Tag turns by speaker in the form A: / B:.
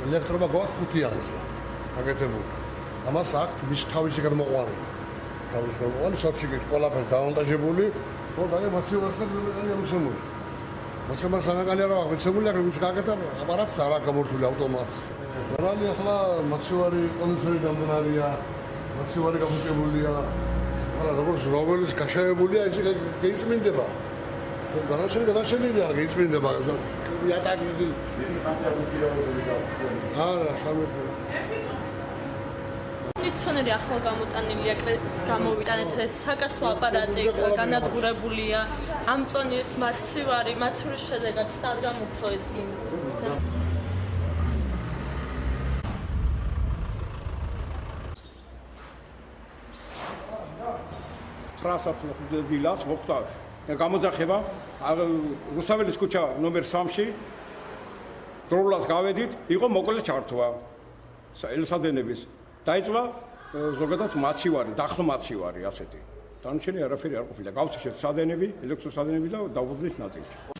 A: ელექტრობა გვაქვს 5 არის გაკეთებული. ამას აქვთ მის თავისი გადმოყვანილი. თავისი გადმოყვანილი სოფშიგით ყველაფერი დავანტაჟებული, ხოლმე მოცივარს ამოსული. მოცემას სამაგალია რა მოცემული აქვს ის გაკეთა აპარატს არა გამორთული ავტომატს. რალი ახლა მოცივარი კონდიციონერი დამდგარია, მოცივარი გაფუჭებულია. არა როგორც გაშავებულია ის გეისმინდება. განაჩენი არ გეისმინდება. იატაკი არა სამეთრო
B: კონდიციონერი ახლა გამოტანილია, კრედიტით გამოვიტანეთ ეს საკასო აპარატი განადგურებულია, ამწონის მაცივრის შედეგად არ გამორთო ეს
C: ტრასაც დილას მოხდა გამოძახება რუსაველის ქუჩა ნომერ 3-ში დროულად გავედით, იყო მოკლე ჩართვა ელსადენების. დაიწყო ზოგადად მაცივარი, დახლა მაცივარი ასეთი. დანარჩენი არაფერი არ ყოფილა. გავცეშეთ სადენები, ელექტროსადენები და დავუბრუნდით ნაწილში.